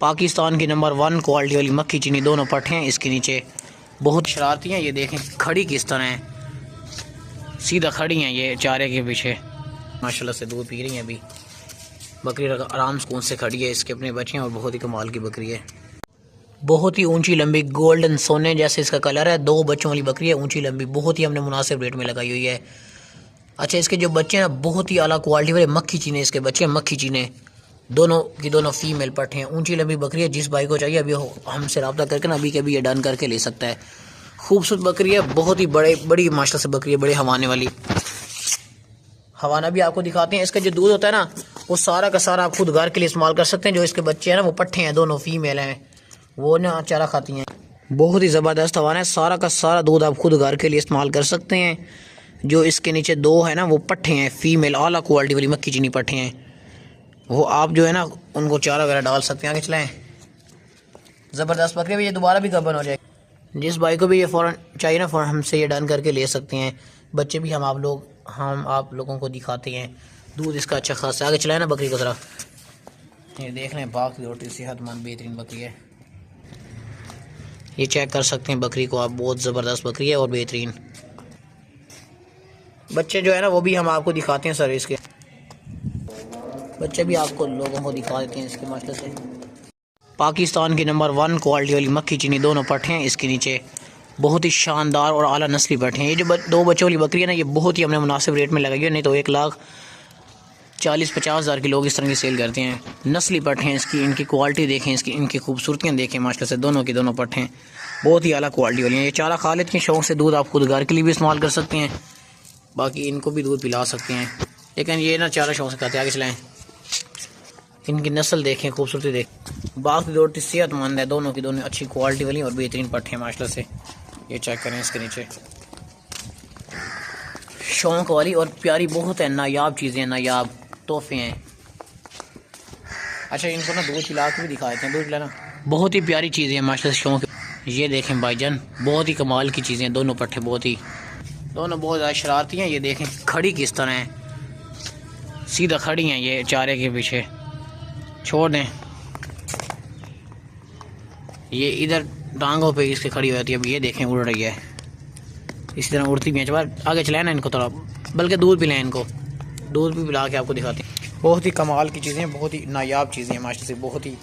पाकिस्तान की number 1 quality वाली मक्खी चीनी दोनों पट्टे हैं इसके नीचे। बहुत शरारती हैं। ये देखें खड़ी किस तरह है, सीधा खड़ी हैं ये चारे के पीछे। माशाल्लाह से दूध पी रही हैं अभी। बकरी आराम सुकून से खड़ी है, इसके अपने बच्चे हैं और बहुत ही कमाल की बकरी है। बहुत ही ऊंची लंबी गोल्डन सोने जैसे इसका कलर है। 2 बच्चों वाली बकरी है, ऊंची लंबी, बहुत ही हमने मुनासिब रेट में लगाई हुई है। अच्छा, इसके जो बच्चे हैं बहुत ही आला क्वालिटी वाले मक्खी चीने इसके बच्चे हैं, मक्खी चीने दोनों की दोनों फीमेल पट्टे हैं। ऊंची लंबी बकरी है। जिस भाई को चाहिए अभी हमसे रब्ता करके ना अभी के अभी ये डन करके ले सकता है। खूबसूरत बकरी है, बहुत ही बड़ी माशाल्लाह से बकरी है, बड़े हवाने वाली। हवाना भी आपको दिखाते हैं। इसका जो दूध होता है ना वो सारा का सारा आप खुद घर के लिए इस्तेमाल कर सकते हैं। जो इसके बच्चे हैं ना वो पट्टे हैं, दोनों फीमेल हैं, वो ना चारा खाती हैं। बहुत ही ज़बरदस्त हवाना है। सारा का सारा दूध आप खुद घर के लिए इस्तेमाल कर सकते हैं। जो इसके नीचे 2 है ना वो पट्टे हैं, फीमेल आला क्वालिटी वाली मक्खी चीनी पट्टे हैं। वो आप जो है ना उनको चारा वगैरह डाल सकते हैं। आगे चलाएँ। ज़बरदस्त बकरी भी, ये दोबारा भी गबन हो जाएगी। जिस भाई को भी ये फ़ौरन चाहिए ना फ़ौरन हमसे ये डन करके ले सकते हैं। बच्चे भी हम आप लोगों को दिखाते हैं। दूध इसका अच्छा खासा। आगे चलाए ना बकरी की तरफ। ये देख लें बाग की रोटी सेहतमंद बेहतरीन बकरी है। ये चेक कर सकते हैं बकरी को आप, बहुत ज़बरदस्त बकरी है और बेहतरीन। बच्चे जो है ना वो भी हम आपको दिखाते हैं सर्विस के। बच्चे भी आपको लोगों को दिखा देते हैं इसके मास्टर से। पाकिस्तान की नंबर 1 क्वालिटी वाली मक्खी चीनी दोनों पट्टे हैं इसके नीचे। बहुत ही शानदार और आला नस्ली पट्टे हैं। ये जो 2 बच्चों वाली बकरी है ना ये बहुत ही हमने मुनासिब रेट में लगाई है, नहीं तो 1,40,50 हज़ार के लोग इस तरह की सेल करते हैं। नस्ली पट्टे हैं इसकी, इनकी क्वालिटी देखें, इनकी खूबसूरतियाँ देखें माशाल्लाह से। दोनों की दोनों पट्टे हैं बहुत ही आला क्वालिटी वाली हैं। ये चारा खा लेती हैं शौक़ से। दूध आप खुद घर के लिए भी इस्तेमाल कर सकते हैं, बाकी इनको भी दूध पिला सकते हैं, लेकिन ये ना चारा शौक़ से खाते हैं। आगे चलाएँ। इनकी नस्ल देखें, खूबसूरती देखें। बाग की रोटी सेहतमंद है, दोनों की दोनों अच्छी क्वालिटी वाली और बेहतरीन पट्टे हैं माशाल्लाह से। ये चेक करें इसके नीचे। शौक़ वाली और प्यारी बहुत है, नायाब चीज़ें, नायाब तोहफे हैं। अच्छा, इनको ना दूध पिला के भी दिखा देते हैं। दूध पिलाना बहुत ही प्यारी चीज़ें हैं माशाल्लाह से, शौक़। ये देखें भाईजान, बहुत ही कमाल की चीज़ें, दोनों पट्टे दोनों बहुत ज़्यादा शरारती हैं। ये देखें खड़ी किस तरह है, सीधा खड़ी हैं ये चारे के पीछे। छोड़ दें, ये इधर टांगों पे इसके खड़ी होती है। अब ये देखें उड़ रही है, इसी तरह उड़ती भी है। जब आगे चलाए ना इनको थोड़ा, बल्कि दूध पिलाएं इनको, दूध भी पिला के आपको दिखाते हैं। बहुत ही कमाल की चीज़ें, बहुत ही नायाब चीज़ें हैं माशाल्लाह से। बहुत ही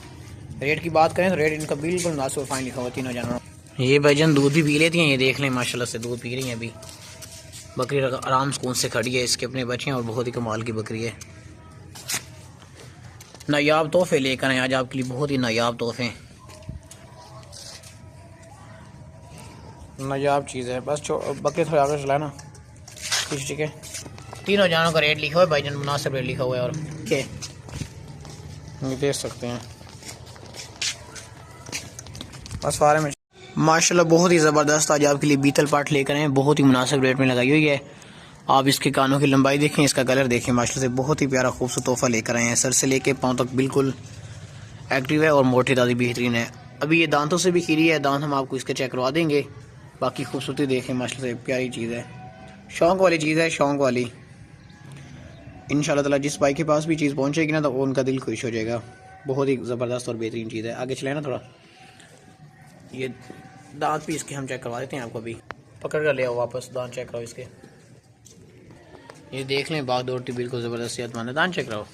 रेट की बात करें तो रेट इनका बिल्कुल मुनासिब फाइन लिखा हुआ तीनों जानवरों। ये भाईजान दूध भी पी लेती हैं। ये देख लें माशाल्लाह से दूध पी रही हैं अभी। बकरी आराम सुकून से खड़ी है, इसके अपने बच्चे हैं और बहुत ही कमाल की बकरी है। नायाब तोहफे लेकर आए आज आपके लिए, बहुत ही नायाब तोहफे, नायाब चीज़ है। बस बकरी थोड़ा आगे चलाए ना, ठीक है। तीनों जानों का रेट लिखा हुआ है भाईजान, मुनासिब रेट लिखा हुआ है। और के ये देख सकते हैं बस फारे में माशाल्लाह बहुत ही ज़बरदस्त आज आपके लिए बीतल पाट लेकर आए, बहुत ही मुनासिब रेट में लगाई हुई है। आप इसके कानों की लंबाई देखें, इसका कलर देखें, माशाल्लाह से बहुत ही प्यारा खूबसूरत तोहफा लेकर आए हैं। सर से लेके पाँव तक बिल्कुल एक्टिव है और मोटी दादी बेहतरीन है। अभी ये दांतों से भी खीरी है, दांत हम आपको इसके चेक करवा देंगे। बाकी खूबसूरती देखें माशाल्लाह से, प्यारी चीज़ है, शौक़ वाली चीज़ है, शौक़ वाली। इंशाल्लाह ताला जिस भाई के पास भी चीज़ पहुँचेगी ना तो उनका दिल खुश हो जाएगा। बहुत ही ज़बरदस्त और बेहतरीन चीज़ है। आगे चले ना थोड़ा। ये दांत भी इसके हम चेक करवा देते हैं आपको। अभी पकड़ कर ले आओ वापस, दांत चेक करो इसके। ये देख लें बाग दौड़ती बिल्कुल ज़बरदस्त सेहतमंद है। दांत चेक करो।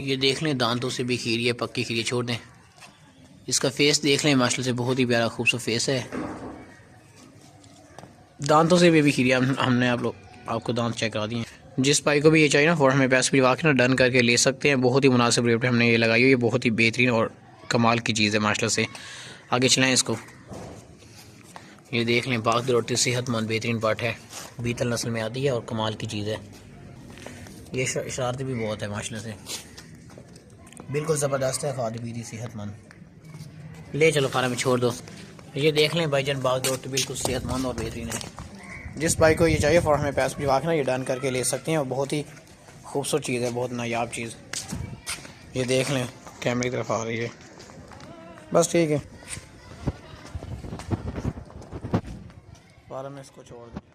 ये देख लें दांतों से भी खीरी है, पक्की खीरी। छोड़ दें, इसका फेस देख लें माशाल्लाह से, बहुत ही प्यारा खूबसूरत फेस है। दांतों से भी खीरी है। हमने आपको दांत चेक करा दिए। जिस भाई को भी ये चाहिए ना फ़ौरन हमें पैसे भी वाकई ना डन करके ले सकते हैं। बहुत ही मुनासिब रेट पे हमने ये लगाई हुई है, बहुत ही बेहतरीन और कमाल की चीज़ है माशाल्लाह से। आगे चलाएँ इसको। ये देख लें बाग की रोटी सेहतमंद बेहतरीन पाट है, बीतल नस्ल में आती है और कमाल की चीज़ है। ये शरारती भी बहुत है माशाल्लाह से, बिल्कुल ज़बरदस्त है, खादी पीती सेहतमंद। ले चलो खाना में छोड़ दो। ये देख लें भाईजान बाग की रोटी बिल्कुल सेहतमंद और बेहतरीन है। जिस भाई को ये चाहिए फ़ौरन हमें पैसे भी वाकई ये डन करके ले सकते हैं और बहुत ही खूबसूरत चीज़ है, बहुत नायाब चीज़। ये देख लें कैमरे की तरफ आ रही है, बस ठीक है, बारह में इसको छोड़ दें।